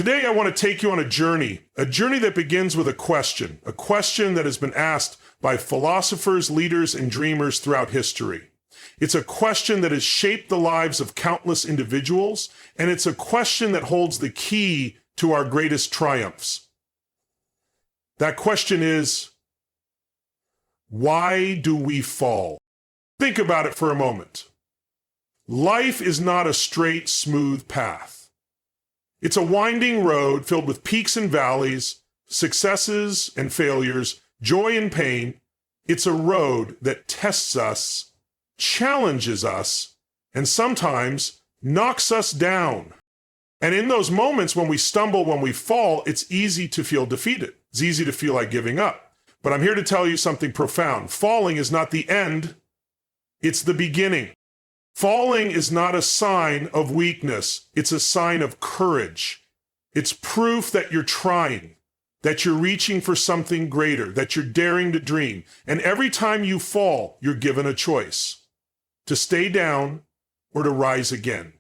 Today, I want to take you on a journey that begins with a question that has been asked by philosophers, leaders, and dreamers throughout history. It's a question that has shaped the lives of countless individuals, and it's a question that holds the key to our greatest triumphs. That question is, why do we fall? Think about it for a moment. Life is not a straight, smooth path. It's a winding road filled with peaks and valleys, successes and failures, joy and pain. It's a road that tests us, challenges us, and sometimes knocks us down. And in those moments when we stumble, when we fall, it's easy to feel defeated. It's easy to feel like giving up. But I'm here to tell you something profound. Falling is not the end, it's the beginning. Falling is not a sign of weakness. It's a sign of courage. It's proof that you're trying, that you're reaching for something greater, that you're daring to dream. And every time you fall, you're given a choice to stay down or to rise again.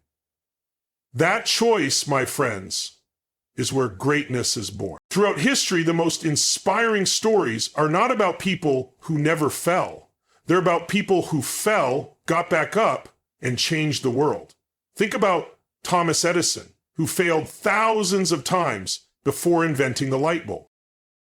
That choice, my friends, is where greatness is born. Throughout history, the most inspiring stories are not about people who never fell. They're about people who fell, got back up, and changed the world. Think about Thomas Edison, who failed thousands of times before inventing the light bulb.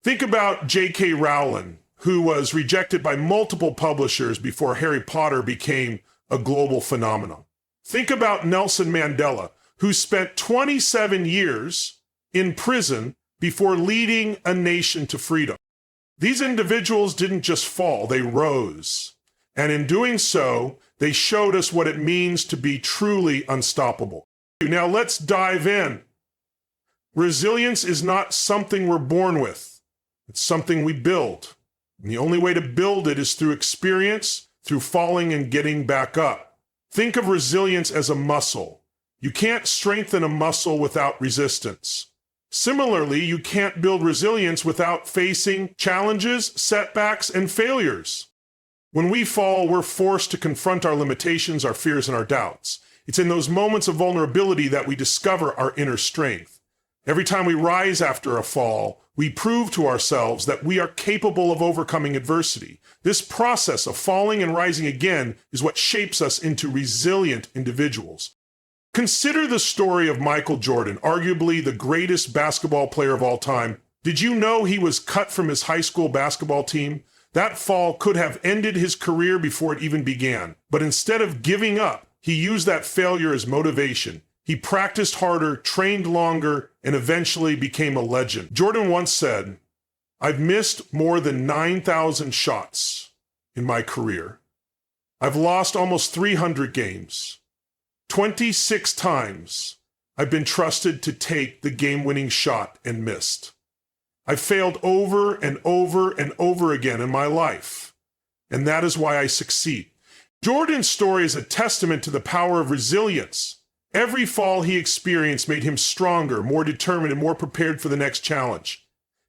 Think about J.K. Rowling, who was rejected by multiple publishers before Harry Potter became a global phenomenon. Think about Nelson Mandela, who spent 27 years in prison before leading a nation to freedom. These individuals didn't just fall, they rose. And in doing so, they showed us what it means to be truly unstoppable. Now let's dive in. Resilience is not something we're born with. It's something we build. And the only way to build it is through experience, through falling and getting back up. Think of resilience as a muscle. You can't strengthen a muscle without resistance. Similarly, you can't build resilience without facing challenges, setbacks, and failures. When we fall, we're forced to confront our limitations, our fears, and our doubts. It's in those moments of vulnerability that we discover our inner strength. Every time we rise after a fall, we prove to ourselves that we are capable of overcoming adversity. This process of falling and rising again is what shapes us into resilient individuals. Consider the story of Michael Jordan, arguably the greatest basketball player of all time. Did you know he was cut from his high school basketball team? That fall could have ended his career before it even began. But instead of giving up, he used that failure as motivation. He practiced harder, trained longer, and eventually became a legend. Jordan once said, "I've missed more than 9,000 shots in my career. I've lost almost 300 games. 26 times I've been trusted to take the game-winning shot and missed. I've failed over and over and over again in my life, and that is why I succeed." Jordan's story is a testament to the power of resilience. Every fall he experienced made him stronger, more determined, and more prepared for the next challenge.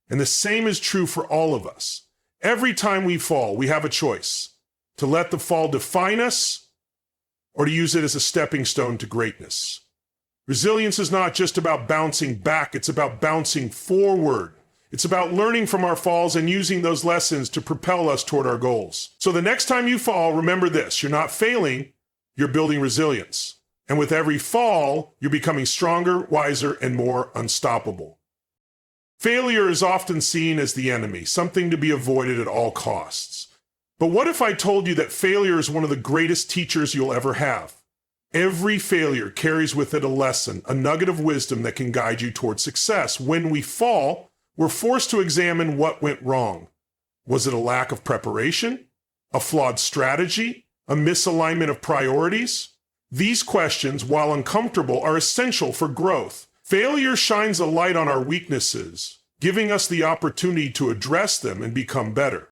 And the same is true for all of us. Every time we fall, we have a choice: to let the fall define us or to use it as a stepping stone to greatness. Resilience is not just about bouncing back, it's about bouncing forward. It's about learning from our falls and using those lessons to propel us toward our goals. So the next time you fall, remember this: you're not failing, you're building resilience. And with every fall, you're becoming stronger, wiser, and more unstoppable. Failure is often seen as the enemy, something to be avoided at all costs. But what if I told you that failure is one of the greatest teachers you'll ever have? Every failure carries with it a lesson, a nugget of wisdom that can guide you toward success. When we fall, we're forced to examine what went wrong. Was it a lack of preparation? A flawed strategy? A misalignment of priorities? These questions, while uncomfortable, are essential for growth. Failure shines a light on our weaknesses, giving us the opportunity to address them and become better.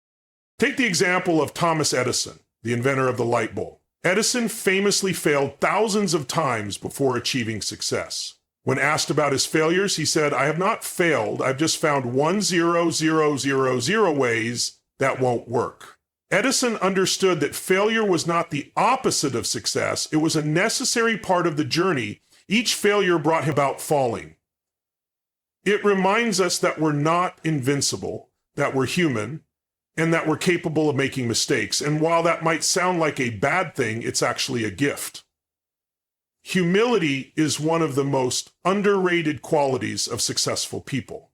Take the example of Thomas Edison, the inventor of the light bulb. Edison famously failed thousands of times before achieving success. When asked about his failures, he said, "I have not failed, I've just found 1,0,0,0,0 ways that won't work." Edison understood that failure was not the opposite of success, it was a necessary part of the journey. Each failure brought him about falling. It reminds us that we're not invincible, that we're human, and that we're capable of making mistakes. And while that might sound like a bad thing, it's actually a gift. Humility is one of the most underrated qualities of successful people.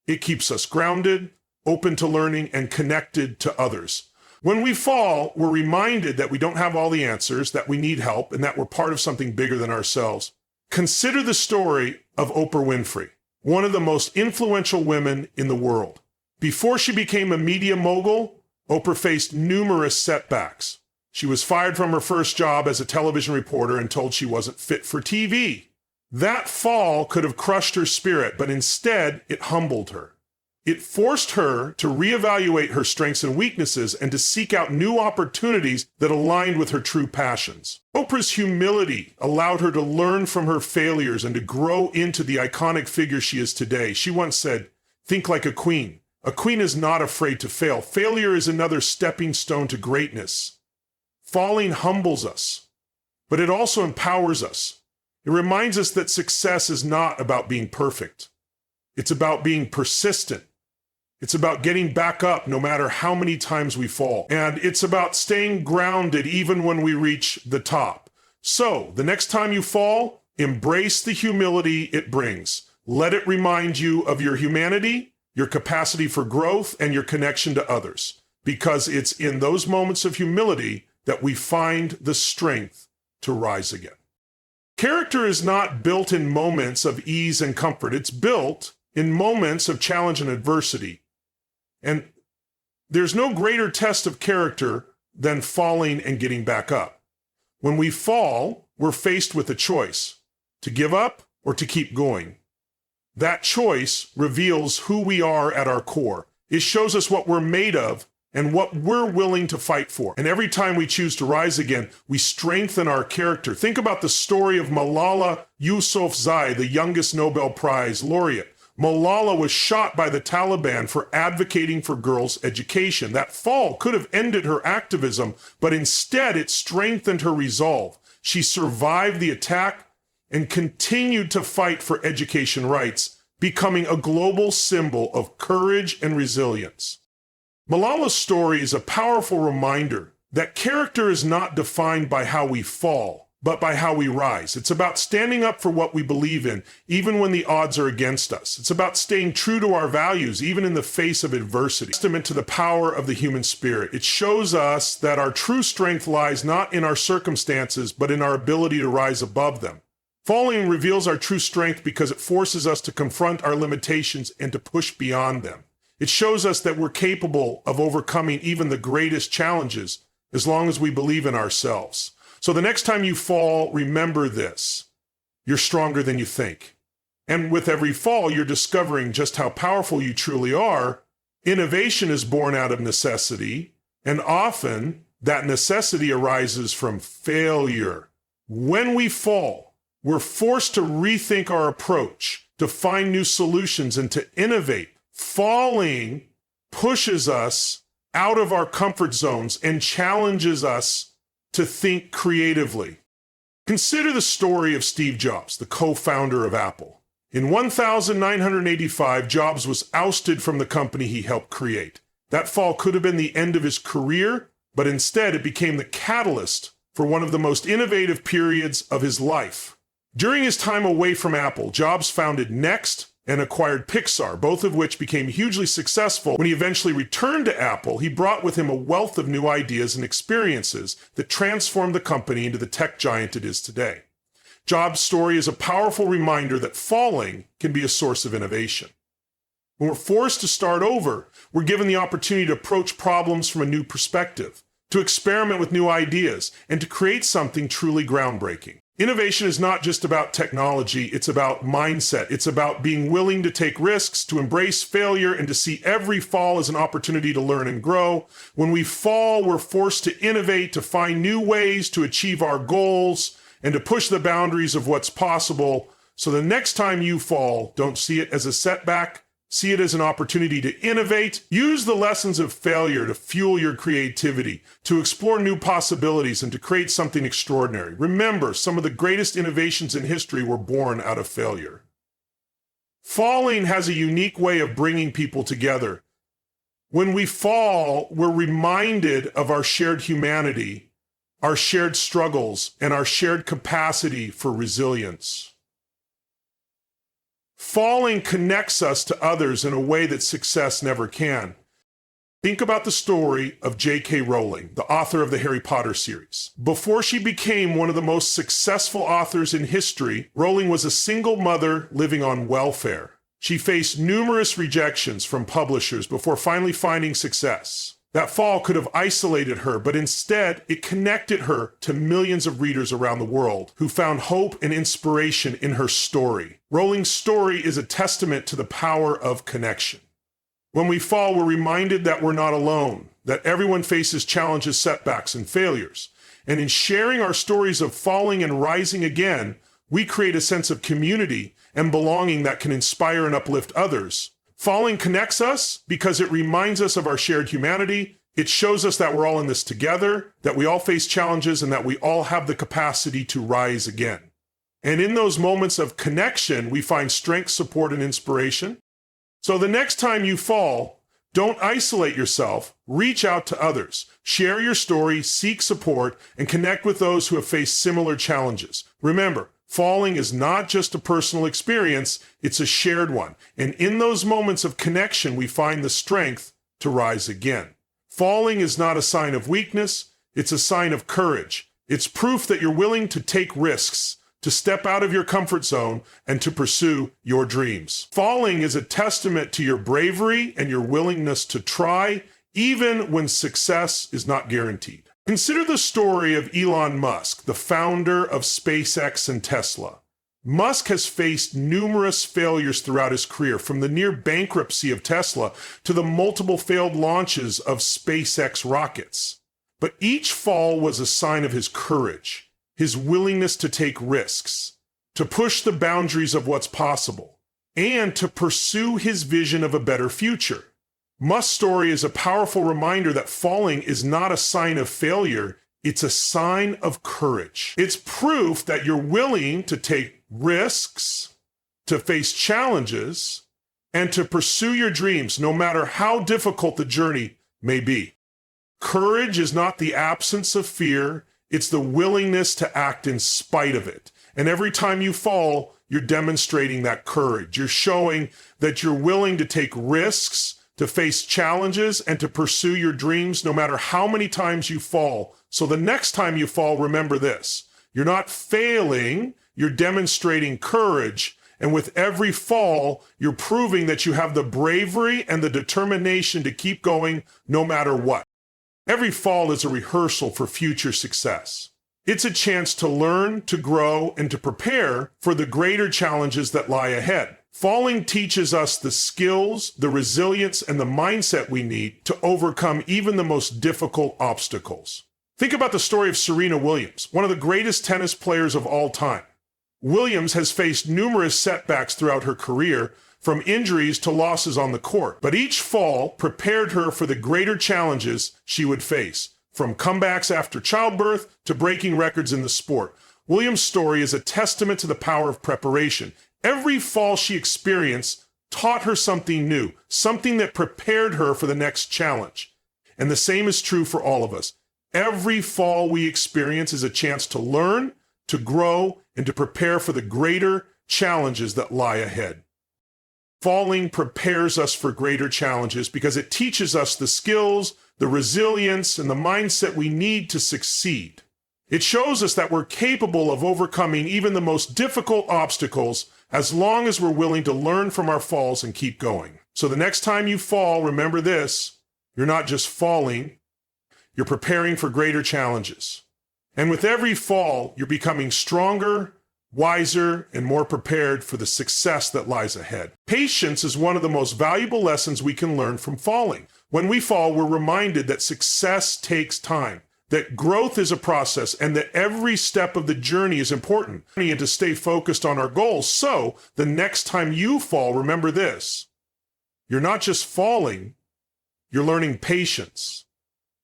It keeps us grounded, open to learning, and connected to others. When we fall, we're reminded that we don't have all the answers, that we need help, and that we're part of something bigger than ourselves. Consider the story of Oprah Winfrey, one of the most influential women in the world. Before she became a media mogul, Oprah faced numerous setbacks. She was fired from her first job as a television reporter and told she wasn't fit for TV. That fall could have crushed her spirit, but instead it humbled her. It forced her to reevaluate her strengths and weaknesses and to seek out new opportunities that aligned with her true passions. Oprah's humility allowed her to learn from her failures and to grow into the iconic figure she is today. She once said, "Think like a queen. A queen is not afraid to fail. Failure is another stepping stone to greatness." Falling humbles us, but it also empowers us. It reminds us that success is not about being perfect. It's about being persistent. It's about getting back up no matter how many times we fall. And it's about staying grounded even when we reach the top. So, the next time you fall, embrace the humility it brings. Let it remind you of your humanity, your capacity for growth, and your connection to others. Because it's in those moments of humility that we find the strength to rise again. Character is not built in moments of ease and comfort. It's built in moments of challenge and adversity. And there's no greater test of character than falling and getting back up. When we fall, we're faced with a choice: to give up or to keep going. That choice reveals who we are at our core. It shows us what we're made of and what we're willing to fight for. And every time we choose to rise again, we strengthen our character. Think about the story of Malala Yousafzai, the youngest Nobel Prize laureate. Malala was shot by the Taliban for advocating for girls' education. That fall could have ended her activism, but instead it strengthened her resolve. She survived the attack and continued to fight for education rights, becoming a global symbol of courage and resilience. Malala's story is a powerful reminder that character is not defined by how we fall, but by how we rise. It's about standing up for what we believe in, even when the odds are against us. It's about staying true to our values, even in the face of adversity. Testament to the power of the human spirit. It shows us that our true strength lies not in our circumstances, but in our ability to rise above them. Falling reveals our true strength because it forces us to confront our limitations and to push beyond them. It shows us that we're capable of overcoming even the greatest challenges as long as we believe in ourselves. So the next time you fall, remember this: you're stronger than you think. And with every fall, you're discovering just how powerful you truly are. Innovation is born out of necessity, and often that necessity arises from failure. When we fall, we're forced to rethink our approach, to find new solutions, and to innovate. Falling pushes us out of our comfort zones and challenges us to think creatively. Consider the story of Steve Jobs, the co-founder of Apple. In 1985, Jobs was ousted from the company he helped create. That fall could have been the end of his career, but instead it became the catalyst for one of the most innovative periods of his life. During his time away from Apple, Jobs founded Next and acquired Pixar, both of which became hugely successful. When he eventually returned to Apple, he brought with him a wealth of new ideas and experiences that transformed the company into the tech giant it is today. Jobs' story is a powerful reminder that falling can be a source of innovation. When we're forced to start over, we're given the opportunity to approach problems from a new perspective, to experiment with new ideas, and to create something truly groundbreaking. Innovation is not just about technology, it's about mindset. It's about being willing to take risks, to embrace failure, and to see every fall as an opportunity to learn and grow. When we fall, we're forced to innovate, to find new ways to achieve our goals, and to push the boundaries of what's possible. So the next time you fall, don't see it as a setback. See it as an opportunity to innovate. Use the lessons of failure to fuel your creativity, to explore new possibilities, and to create something extraordinary. Remember, some of the greatest innovations in history were born out of failure. Falling has a unique way of bringing people together. When we fall, we're reminded of our shared humanity, our shared struggles, and our shared capacity for resilience. Falling connects us to others in a way that success never can. Think about the story of J.K. Rowling, the author of the Harry Potter series. Before she became one of the most successful authors in history, Rowling was a single mother living on welfare. She faced numerous rejections from publishers before finally finding success. That fall could have isolated her, but instead it connected her to millions of readers around the world who found hope and inspiration in her story. Rowling's story is a testament to the power of connection. When we fall, we're reminded that we're not alone, that everyone faces challenges, setbacks, and failures. And in sharing our stories of falling and rising again, we create a sense of community and belonging that can inspire and uplift others. Falling connects us because it reminds us of our shared humanity. It shows us that we're all in this together, that we all face challenges, and that we all have the capacity to rise again. And in those moments of connection, we find strength, support, and inspiration. So the next time you fall, don't isolate yourself. Reach out to others. Share your story, seek support, and connect with those who have faced similar challenges. Remember, falling is not just a personal experience, it's a shared one. And in those moments of connection, we find the strength to rise again. Falling is not a sign of weakness, it's a sign of courage. It's proof that you're willing to take risks, to step out of your comfort zone, and to pursue your dreams. Falling is a testament to your bravery and your willingness to try, even when success is not guaranteed. Consider the story of Elon Musk, the founder of SpaceX and Tesla. Musk has faced numerous failures throughout his career, from the near bankruptcy of Tesla to the multiple failed launches of SpaceX rockets. But each fall was a sign of his courage, his willingness to take risks, to push the boundaries of what's possible, and to pursue his vision of a better future. Musk's story is a powerful reminder that falling is not a sign of failure, it's a sign of courage. It's proof that you're willing to take risks, to face challenges, and to pursue your dreams, no matter how difficult the journey may be. Courage is not the absence of fear, it's the willingness to act in spite of it. And every time you fall, you're demonstrating that courage. You're showing that you're willing to take risks, to face challenges, and to pursue your dreams no matter how many times you fall. So the next time you fall, remember this. You're not failing, you're demonstrating courage. And with every fall, you're proving that you have the bravery and the determination to keep going no matter what. Every fall is a rehearsal for future success. It's a chance to learn, to grow, and to prepare for the greater challenges that lie ahead. Falling teaches us the skills, the resilience, and the mindset we need to overcome even the most difficult obstacles. Think about the story of Serena Williams, one of the greatest tennis players of all time. Williams has faced numerous setbacks throughout her career, from injuries to losses on the court. But each fall prepared her for the greater challenges she would face, from comebacks after childbirth to breaking records in the sport. Williams' story is a testament to the power of preparation. Every fall she experienced taught her something new, something that prepared her for the next challenge. And the same is true for all of us. Every fall we experience is a chance to learn, to grow, and to prepare for the greater challenges that lie ahead. Falling prepares us for greater challenges because it teaches us the skills, the resilience, and the mindset we need to succeed. It shows us that we're capable of overcoming even the most difficult obstacles as long as we're willing to learn from our falls and keep going. So the next time you fall, remember this: you're not just falling, you're preparing for greater challenges. And with every fall, you're becoming stronger, wiser, and more prepared for the success that lies ahead. Patience is one of the most valuable lessons we can learn from falling. When we fall, we're reminded that success takes time, that growth is a process, and that every step of the journey is important, and to stay focused on our goals. So the next time you fall, remember this: you're not just falling, you're learning patience.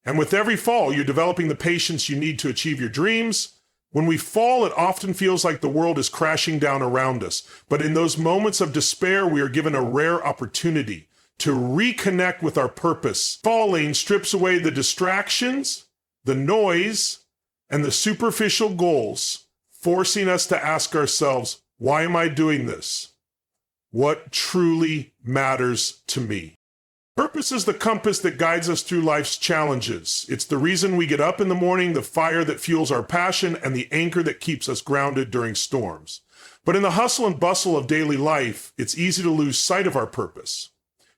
And with every fall, you're developing the patience you need to achieve your dreams, When we fall, it often feels like the world is crashing down around us. But in those moments of despair, we are given a rare opportunity to reconnect with our purpose. Falling strips away the distractions, the noise, and the superficial goals, forcing us to ask ourselves, why am I doing this? What truly matters to me? Purpose is the compass that guides us through life's challenges. It's the reason we get up in the morning, the fire that fuels our passion, and the anchor that keeps us grounded during storms. But in the hustle and bustle of daily life, it's easy to lose sight of our purpose.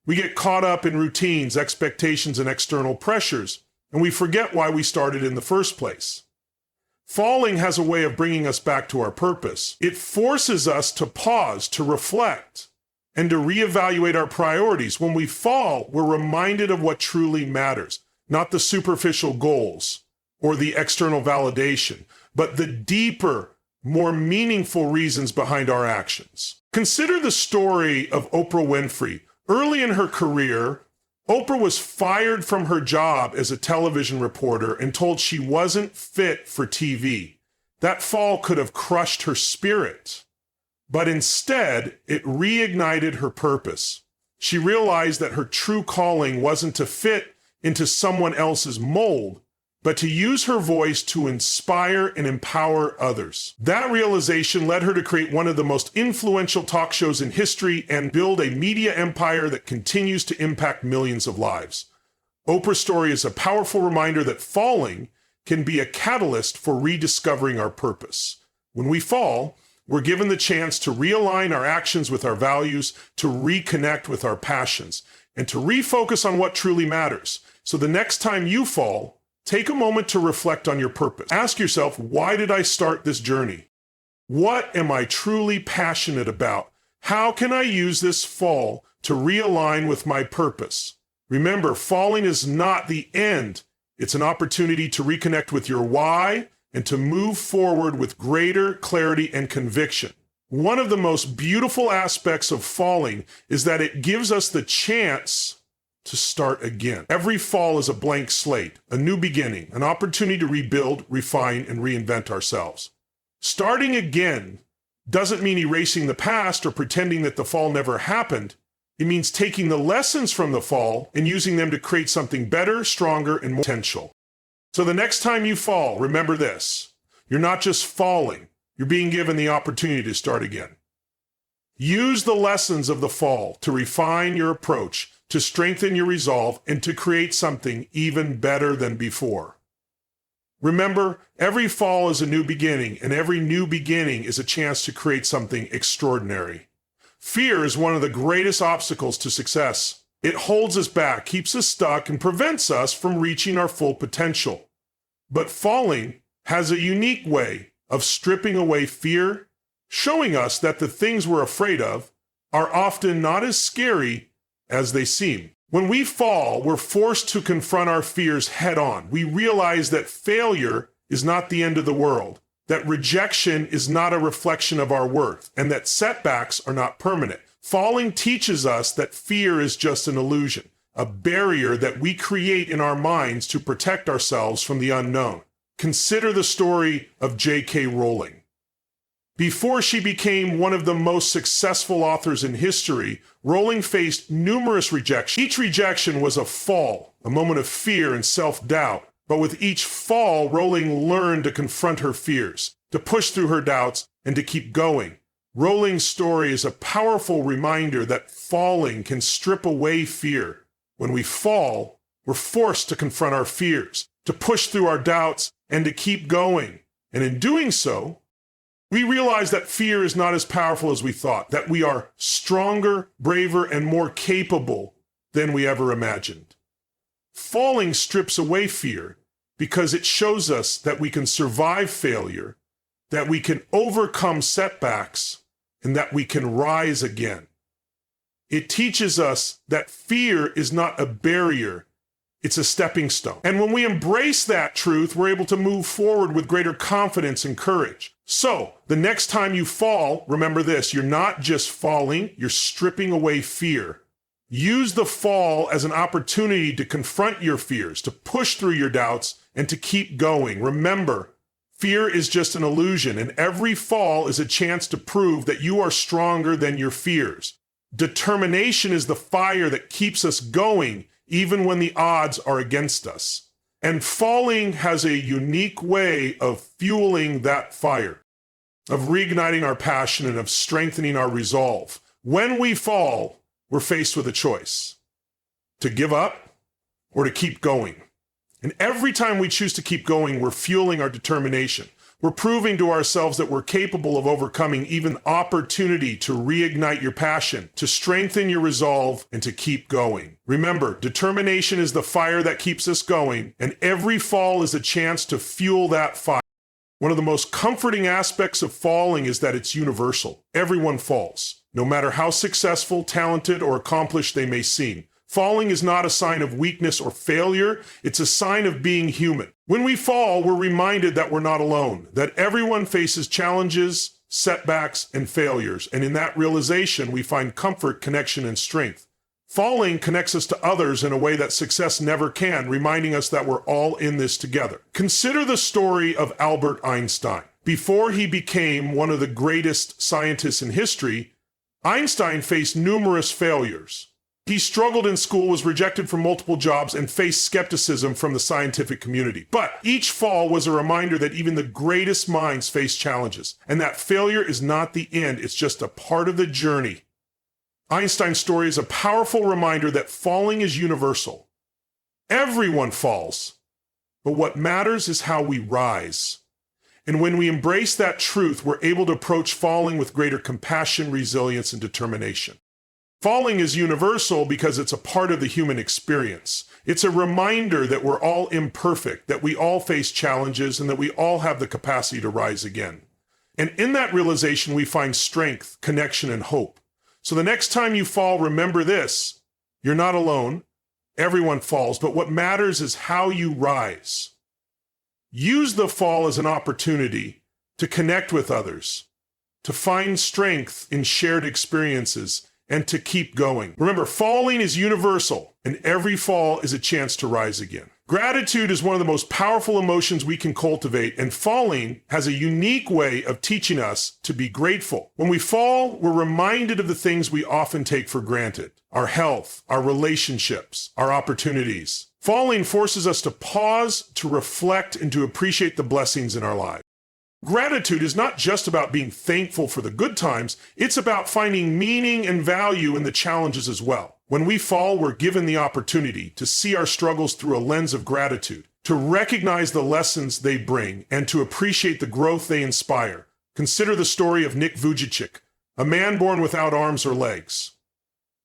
We get caught up in routines, expectations, and external pressures, and we forget why we started in the first place. Falling has a way of bringing us back to our purpose. It forces us to pause, to reflect, and to reevaluate our priorities. When we fall, we're reminded of what truly matters, not the superficial goals or the external validation, but the deeper, more meaningful reasons behind our actions. Consider the story of Oprah Winfrey. Early in her career, Oprah was fired from her job as a television reporter and told she wasn't fit for TV. That fall could have crushed her spirit. But instead, it reignited her purpose. She realized that her true calling wasn't to fit into someone else's mold, but to use her voice to inspire and empower others. That realization led her to create one of the most influential talk shows in history and build a media empire that continues to impact millions of lives. Oprah's story is a powerful reminder that falling can be a catalyst for rediscovering our purpose. When we fall, we're given the chance to realign our actions with our values, to reconnect with our passions, and to refocus on what truly matters. So the next time you fall, take a moment to reflect on your purpose. Ask yourself, why did I start this journey? What am I truly passionate about? How can I use this fall to realign with my purpose? Remember, falling is not the end. It's an opportunity to reconnect with your why and to move forward with greater clarity and conviction. One of the most beautiful aspects of falling is that it gives us the chance to start again. Every fall is a blank slate, a new beginning, an opportunity to rebuild, refine, and reinvent ourselves. Starting again doesn't mean erasing the past or pretending that the fall never happened. It means taking the lessons from the fall and using them to create something better, stronger, and more potential. So the next time you fall, remember this. You're not just falling, you're being given the opportunity to start again. Use the lessons of the fall to refine your approach, to strengthen your resolve, and to create something even better than before. Remember, every fall is a new beginning, and every new beginning is a chance to create something extraordinary. Fear is one of the greatest obstacles to success. It holds us back, keeps us stuck, and prevents us from reaching our full potential. But falling has a unique way of stripping away fear, showing us that the things we're afraid of are often not as scary as they seem. When we fall, we're forced to confront our fears head on. We realize that failure is not the end of the world, that rejection is not a reflection of our worth, and that setbacks are not permanent. Falling teaches us that fear is just an illusion, a barrier that we create in our minds to protect ourselves from the unknown. Consider the story of J.K. Rowling. Before she became one of the most successful authors in history, Rowling faced numerous rejections. Each rejection was a fall, a moment of fear and self-doubt. But with each fall, Rowling learned to confront her fears, to push through her doubts, and to keep going. Rowling's story is a powerful reminder that falling can strip away fear. When we fall, we're forced to confront our fears, to push through our doubts, and to keep going. And in doing so, we realize that fear is not as powerful as we thought, that we are stronger, braver, and more capable than we ever imagined. Falling strips away fear because it shows us that we can survive failure, that we can overcome setbacks, and that we can rise again. It teaches us that fear is not a barrier, it's a stepping stone. And when we embrace that truth, we're able to move forward with greater confidence and courage. So, the next time you fall, remember this, you're not just falling, you're stripping away fear. Use the fall as an opportunity to confront your fears, to push through your doubts, and to keep going. Remember, Fear is just an illusion, and every fall is a chance to prove that you are stronger than your fears. Determination is the fire that keeps us going, even when the odds are against us. And falling has a unique way of fueling that fire, of reigniting our passion and of strengthening our resolve. When we fall, we're faced with a choice: to give up or to keep going. And every time we choose to keep going, we're fueling our determination. We're proving to ourselves that we're capable of overcoming even opportunity to reignite your passion, to strengthen your resolve, and to keep going. Remember, determination is the fire that keeps us going, and every fall is a chance to fuel that fire. One of the most comforting aspects of falling is that it's universal. Everyone falls, no matter how successful, talented, or accomplished they may seem. Falling is not a sign of weakness or failure, it's a sign of being human. When we fall, we're reminded that we're not alone, that everyone faces challenges, setbacks, and failures, and in that realization, we find comfort, connection, and strength. Falling connects us to others in a way that success never can, reminding us that we're all in this together. Consider the story of Albert Einstein. Before he became one of the greatest scientists in history, Einstein faced numerous failures. He struggled in school, was rejected from multiple jobs, and faced skepticism from the scientific community. But each fall was a reminder that even the greatest minds face challenges, and that failure is not the end, it's just a part of the journey. Einstein's story is a powerful reminder that falling is universal. Everyone falls, but what matters is how we rise. And when we embrace that truth, we're able to approach falling with greater compassion, resilience, and determination. Falling is universal because it's a part of the human experience. It's a reminder that we're all imperfect, that we all face challenges, and that we all have the capacity to rise again. And in that realization, we find strength, connection, and hope. So the next time you fall, remember this: you're not alone. Everyone falls, but what matters is how you rise. Use the fall as an opportunity to connect with others, to find strength in shared experiences, and to keep going. Remember, falling is universal, and every fall is a chance to rise again. Gratitude is one of the most powerful emotions we can cultivate, and falling has a unique way of teaching us to be grateful. When we fall, we're reminded of the things we often take for granted: our health, our relationships, our opportunities. Falling forces us to pause, to reflect, and to appreciate the blessings in our lives. Gratitude is not just about being thankful for the good times, it's about finding meaning and value in the challenges as well. When we fall, we're given the opportunity to see our struggles through a lens of gratitude, to recognize the lessons they bring, and to appreciate the growth they inspire. Consider the story of Nick Vujicic, a man born without arms or legs.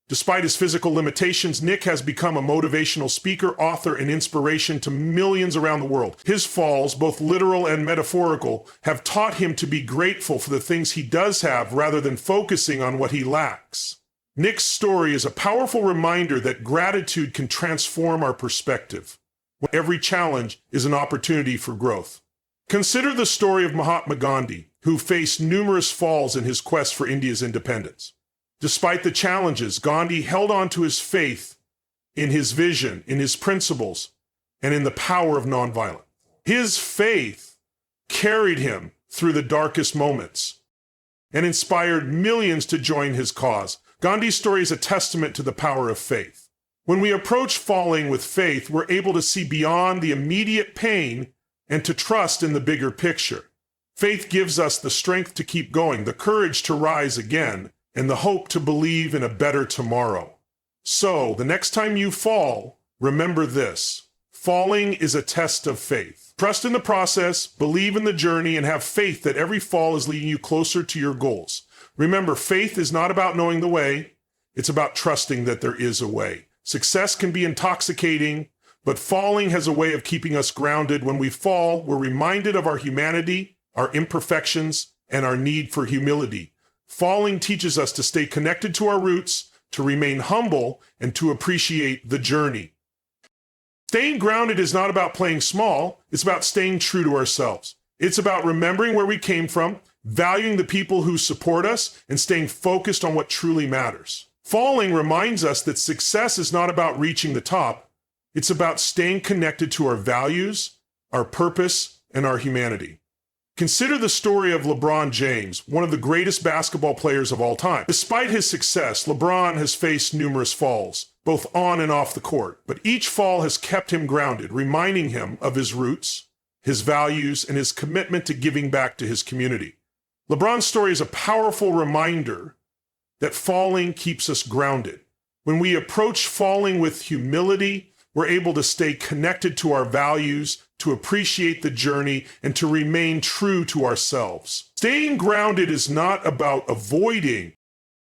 Despite his physical limitations, Nick has become a motivational speaker, author, and inspiration to millions around the world. His falls, both literal and metaphorical, have taught him to be grateful for the things he does have rather than focusing on what he lacks. Nick's story is a powerful reminder that gratitude can transform our perspective. Every challenge is an opportunity for growth. Consider the story of Mahatma Gandhi, who faced numerous falls in his quest for India's independence. Despite the challenges, Gandhi held on to his faith in his vision, in his principles, and in the power of nonviolence. His faith carried him through the darkest moments and inspired millions to join his cause. Gandhi's story is a testament to the power of faith. When we approach falling with faith, we're able to see beyond the immediate pain and to trust in the bigger picture. Faith gives us the strength to keep going, the courage to rise again, and the hope to believe in a better tomorrow. So, the next time you fall, remember this: falling is a test of faith. Trust in the process, believe in the journey, and have faith that every fall is leading you closer to your goals. Remember, faith is not about knowing the way, it's about trusting that there is a way. Success can be intoxicating, but falling has a way of keeping us grounded. When we fall, we're reminded of our humanity, our imperfections, and our need for humility. Falling teaches us to stay connected to our roots, to remain humble, and to appreciate the journey. Staying grounded is not about playing small, it's about staying true to ourselves. It's about remembering where we came from, valuing the people who support us, and staying focused on what truly matters. Falling reminds us that success is not about reaching the top, it's about staying connected to our values, our purpose, and our humanity. Consider the story of LeBron James, one of the greatest basketball players of all time. Despite his success, LeBron has faced numerous falls, both on and off the court, but each fall has kept him grounded, reminding him of his roots, his values, and his commitment to giving back to his community. LeBron's story is a powerful reminder that falling keeps us grounded. When we approach falling with humility, we're able to stay connected to our values, to appreciate the journey, and to remain true to ourselves. Staying grounded is not about avoiding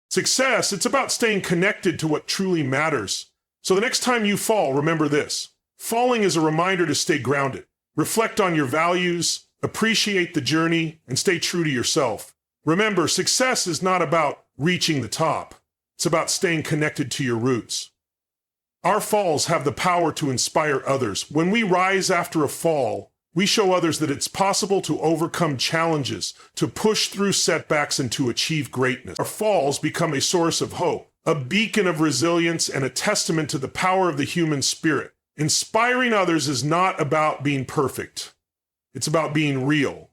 success. It's about staying connected to what truly matters. So the next time you fall, remember this. Falling is a reminder to stay grounded. Reflect on your values, appreciate the journey, and stay true to yourself. Remember, success is not about reaching the top. It's about staying connected to your roots. Our falls have the power to inspire others. When we rise after a fall, we show others that it's possible to overcome challenges, to push through setbacks, and to achieve greatness. Our falls become a source of hope, a beacon of resilience, and a testament to the power of the human spirit. Inspiring others is not about being perfect. It's about being real.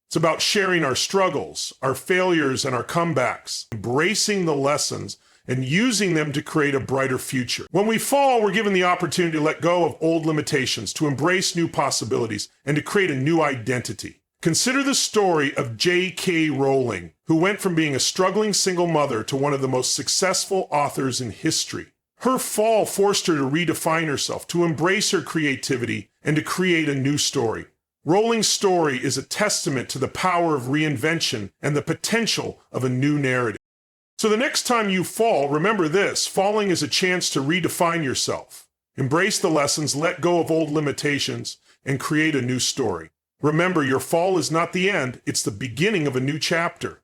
It's about sharing our struggles, our failures, and our comebacks, embracing the lessons, and using them to create a brighter future. When we fall, we're given the opportunity to let go of old limitations, to embrace new possibilities, and to create a new identity. Consider the story of J.K. Rowling, who went from being a struggling single mother to one of the most successful authors in history. Her fall forced her to redefine herself, to embrace her creativity, and to create a new story. Rowling's story is a testament to the power of reinvention and the potential of a new narrative. So the next time you fall, remember this: falling is a chance to redefine yourself. Embrace the lessons, let go of old limitations, and create a new story. Remember, your fall is not the end, it's the beginning of a new chapter.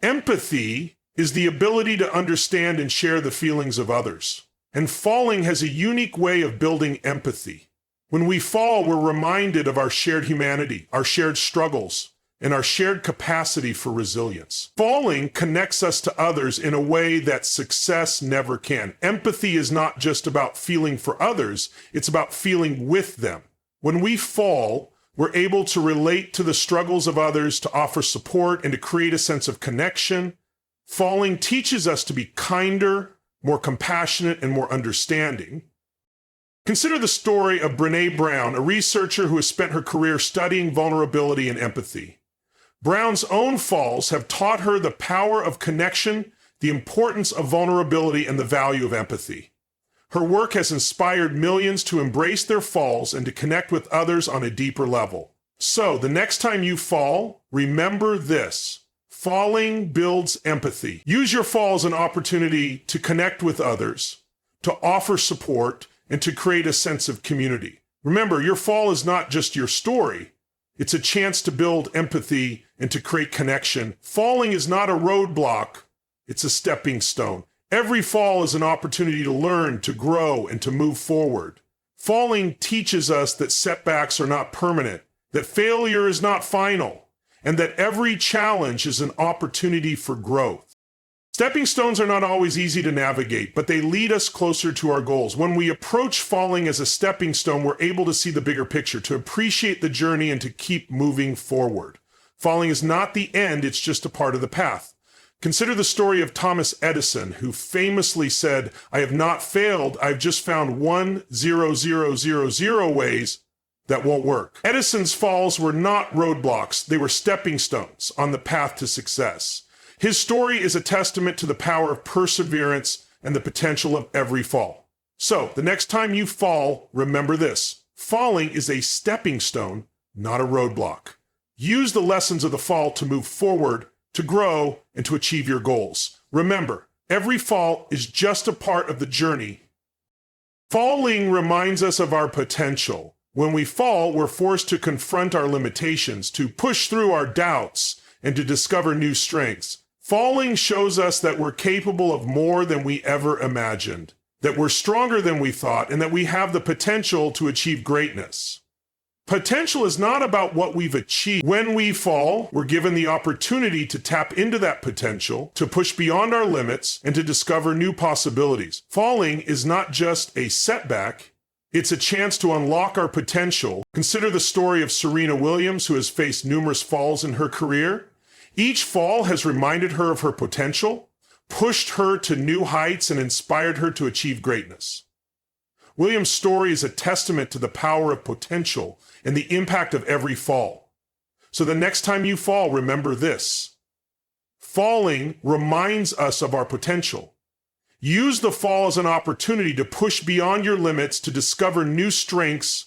Empathy is the ability to understand and share the feelings of others. And falling has a unique way of building empathy. When we fall, we're reminded of our shared humanity, our shared struggles, and our shared capacity for resilience. Falling connects us to others in a way that success never can. Empathy is not just about feeling for others, it's about feeling with them. When we fall, we're able to relate to the struggles of others, to offer support, and to create a sense of connection. Falling teaches us to be kinder, more compassionate, and more understanding. Consider the story of Brené Brown, a researcher who has spent her career studying vulnerability and empathy. Brown's own falls have taught her the power of connection, the importance of vulnerability, and the value of empathy. Her work has inspired millions to embrace their falls and to connect with others on a deeper level. So, the next time you fall, remember this: falling builds empathy. Use your fall as an opportunity to connect with others, to offer support, and to create a sense of community. Remember, your fall is not just your story. It's a chance to build empathy and to create connection. Falling is not a roadblock, it's a stepping stone. Every fall is an opportunity to learn, to grow, and to move forward. Falling teaches us that setbacks are not permanent, that failure is not final, and that every challenge is an opportunity for growth. Stepping stones are not always easy to navigate, but they lead us closer to our goals. When we approach falling as a stepping stone, we're able to see the bigger picture, to appreciate the journey, and to keep moving forward. Falling is not the end, it's just a part of the path. Consider the story of Thomas Edison, who famously said, "I have not failed, I've just found 1,000 ways that won't work." Edison's falls were not roadblocks, they were stepping stones on the path to success. His story is a testament to the power of perseverance and the potential of every fall. So, the next time you fall, remember this: falling is a stepping stone, not a roadblock. Use the lessons of the fall to move forward, to grow, and to achieve your goals. Remember, every fall is just a part of the journey. Falling reminds us of our potential. When we fall, we're forced to confront our limitations, to push through our doubts, and to discover new strengths. Falling shows us that we're capable of more than we ever imagined, that we're stronger than we thought, and that we have the potential to achieve greatness. Potential is not about what we've achieved. When we fall, we're given the opportunity to tap into that potential, to push beyond our limits, and to discover new possibilities. Falling is not just a setback, It's a chance to unlock our potential. Consider the story of Serena Williams, who has faced numerous falls in her career. Each fall has reminded her of her potential, pushed her to new heights, and inspired her to achieve greatness. Williams' story is a testament to the power of potential and the impact of every fall. So the next time you fall, remember this. Falling reminds us of our potential. Use the fall as an opportunity to push beyond your limits, to discover new strengths,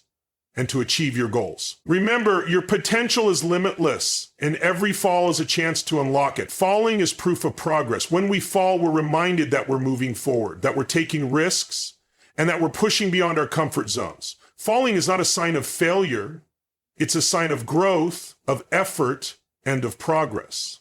and to achieve your goals. Remember, your potential is limitless, and every fall is a chance to unlock it. Falling is proof of progress. When we fall, we're reminded that we're moving forward, that we're taking risks, and that we're pushing beyond our comfort zones. Falling is not a sign of failure. It's a sign of growth, of effort, and of progress.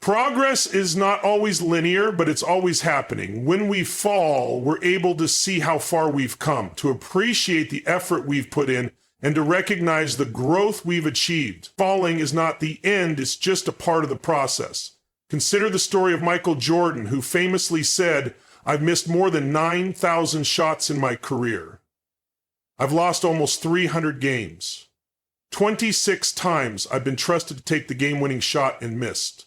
Progress is not always linear, but it's always happening. When we fall, we're able to see how far we've come, to appreciate the effort we've put in, and to recognize the growth we've achieved. Falling is not the end, it's just a part of the process. Consider the story of Michael Jordan, who famously said, "I've missed more than 9,000 shots in my career. I've lost almost 300 games. 26 times I've been trusted to take the game-winning shot and missed.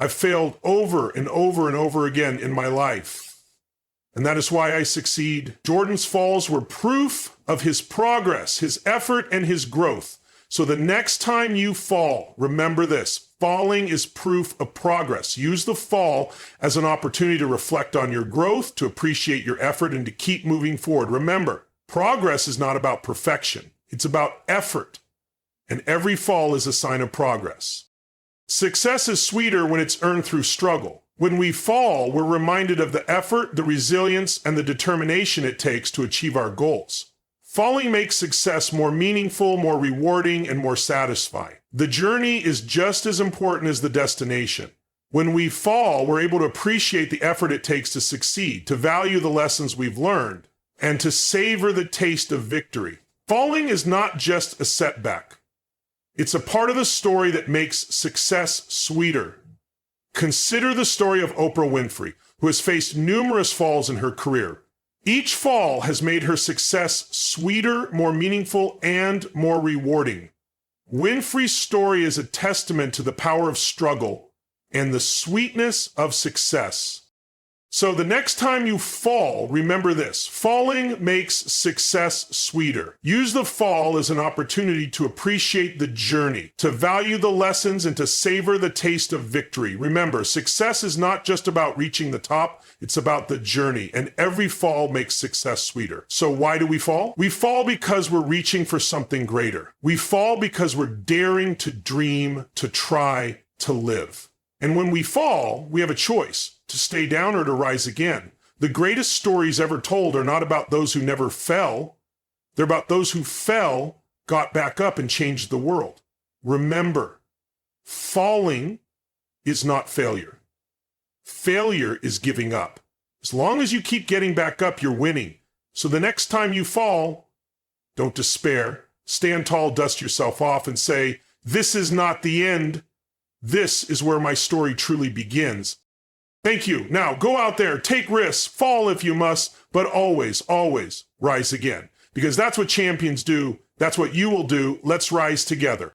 I've failed over and over and over again in my life, and that is why I succeed." Jordan's falls were proof of his progress, his effort, and his growth. So the next time you fall, remember this. Falling is proof of progress. Use the fall as an opportunity to reflect on your growth, to appreciate your effort, and to keep moving forward. Remember, progress is not about perfection. It's about effort, and every fall is a sign of progress. Success is sweeter when it's earned through struggle. When we fall, we're reminded of the effort, the resilience, and the determination it takes to achieve our goals. Falling makes success more meaningful, more rewarding, and more satisfying. The journey is just as important as the destination. When we fall, we're able to appreciate the effort it takes to succeed, to value the lessons we've learned, and to savor the taste of victory. Falling is not just a setback. It's a part of the story that makes success sweeter. Consider the story of Oprah Winfrey, who has faced numerous falls in her career. Each fall has made her success sweeter, more meaningful, and more rewarding. Winfrey's story is a testament to the power of struggle and the sweetness of success. So the next time you fall, remember this. Falling makes success sweeter. Use the fall as an opportunity to appreciate the journey, to value the lessons, and to savor the taste of victory. Remember, success is not just about reaching the top, it's about the journey, and every fall makes success sweeter. So why do we fall? We fall because we're reaching for something greater. We fall because we're daring to dream, to try, to live. And when we fall, we have a choice: to stay down or to rise again. The greatest stories ever told are not about those who never fell. They're about those who fell, got back up, and changed the world. Remember, falling is not failure. Failure is giving up. As long as you keep getting back up, you're winning. So the next time you fall, don't despair. Stand tall, dust yourself off, and say, "This is not the end. This is where my story truly begins." Thank you. Now go out there, take risks, fall if you must, but always, always rise again. Because that's what champions do. That's what you will do. Let's rise together.